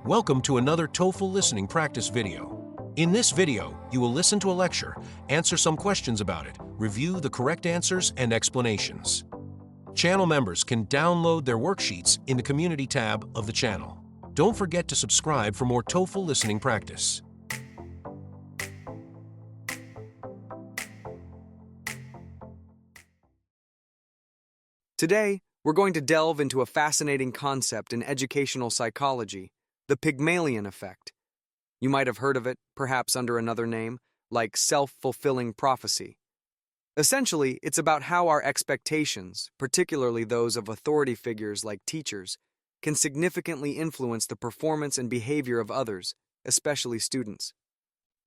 Welcome to another TOEFL listening practice video. In this video, you will listen to a lecture, answer some questions about it, review the correct answers and explanations. Channel members can download their worksheets in the Community tab of the channel. Don't forget to subscribe for more TOEFL listening practice. Today, we're going to delve into a fascinating concept in educational psychology, the Pygmalion Effect. You might have heard of it, perhaps under another name, like self-fulfilling prophecy. Essentially, it's about how our expectations, particularly those of authority figures like teachers, can significantly influence the performance and behavior of others, especially students.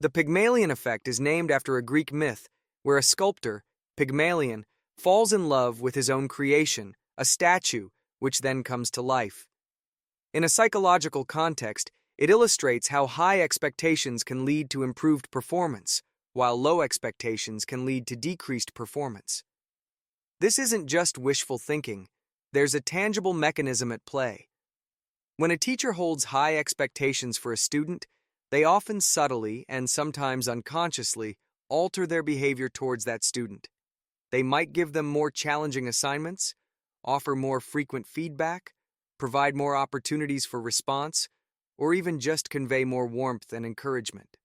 The Pygmalion Effect is named after a Greek myth where a sculptor, Pygmalion, falls in love with his own creation, a statue, which then comes to life. In a psychological context, it illustrates how high expectations can lead to improved performance, while low expectations can lead to decreased performance. This isn't just wishful thinking. There's a tangible mechanism at play. When a teacher holds high expectations for a student, they often subtly and sometimes unconsciously alter their behavior towards that student. They might give them more challenging assignments, offer more frequent feedback, provide more opportunities for response, or even just convey more warmth and encouragement.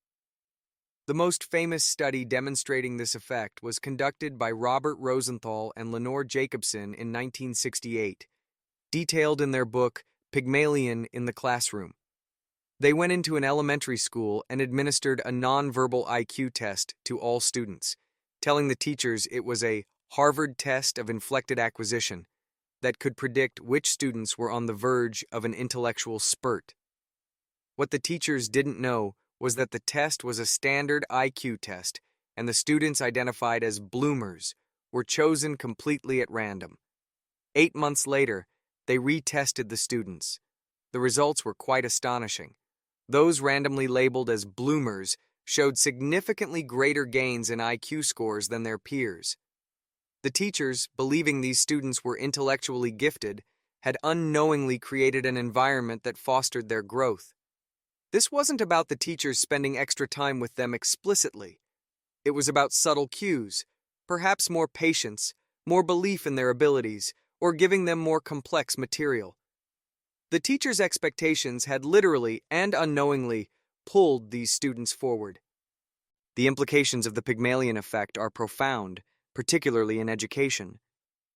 The most famous study demonstrating this effect was conducted by Robert Rosenthal and Lenore Jacobson in 1968, detailed in their book Pygmalion in the Classroom. They went into an elementary school and administered a nonverbal IQ test to all students, telling the teachers it was a Harvard test of inflected acquisition that could predict which students were on the verge of an intellectual spurt. What the teachers didn't know was that the test was a standard IQ test, and the students identified as bloomers were chosen completely at random. 8 months later, they retested the students. The results were quite astonishing. Those randomly labeled as bloomers showed significantly greater gains in IQ scores than their peers. The teachers, believing these students were intellectually gifted, had unknowingly created an environment that fostered their growth. This wasn't about the teachers spending extra time with them explicitly. It was about subtle cues, perhaps more patience, more belief in their abilities, or giving them more complex material. The teachers' expectations had literally and unknowingly pulled these students forward. The implications of the Pygmalion Effect are profound, particularly in education.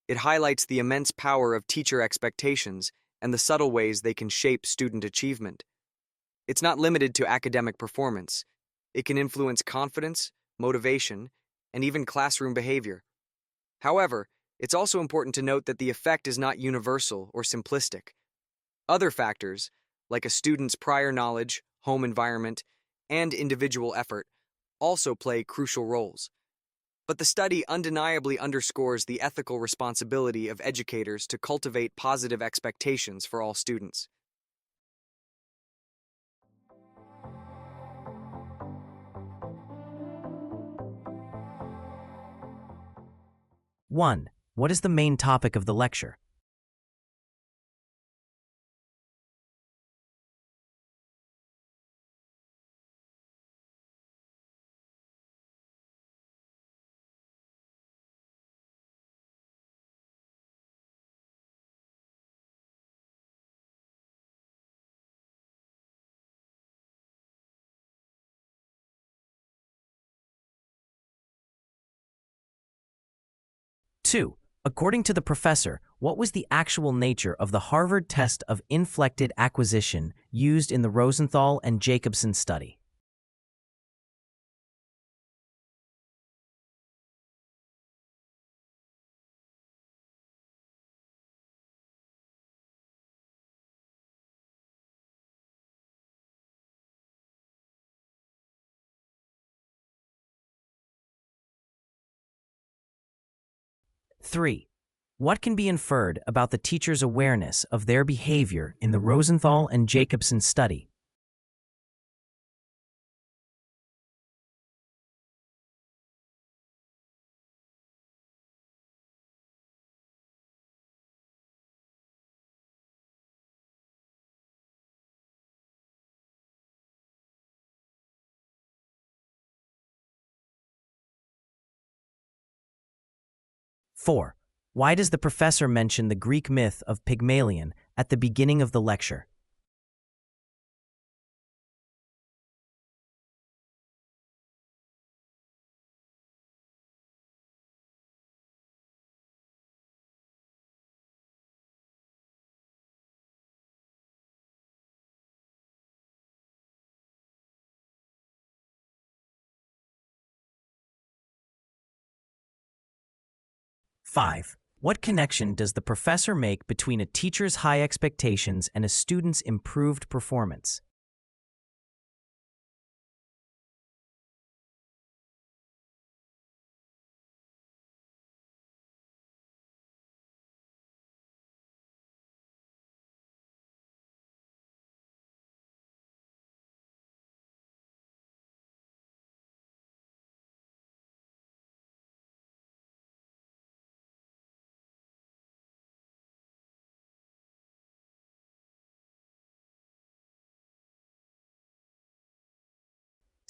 It highlights the immense power of teacher expectations and the subtle ways they can shape student achievement. It's not limited to academic performance. It can influence confidence, motivation, and even classroom behavior. However, it's also important to note that the effect is not universal or simplistic. Other factors, like a student's prior knowledge, home environment, and individual effort, also play crucial roles. But the study undeniably underscores the ethical responsibility of educators to cultivate positive expectations for all students. One, what is the main topic of the lecture? Two, according to the professor, what was the actual nature of the Harvard test of inflected acquisition used in the Rosenthal and Jacobson study? Three, what can be inferred about the teacher's awareness of their behavior in the Rosenthal and Jacobson study? 4. Why does the professor mention the Greek myth of Pygmalion at the beginning of the lecture? 5. What connection does the professor make between a teacher's high expectations and a student's improved performance?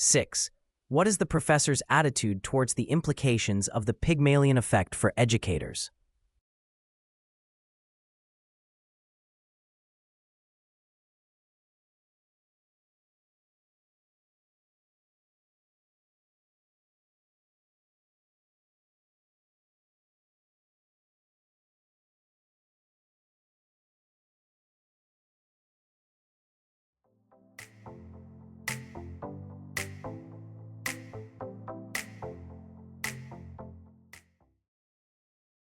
6. What is the professor's attitude towards the implications of the Pygmalion effect for educators?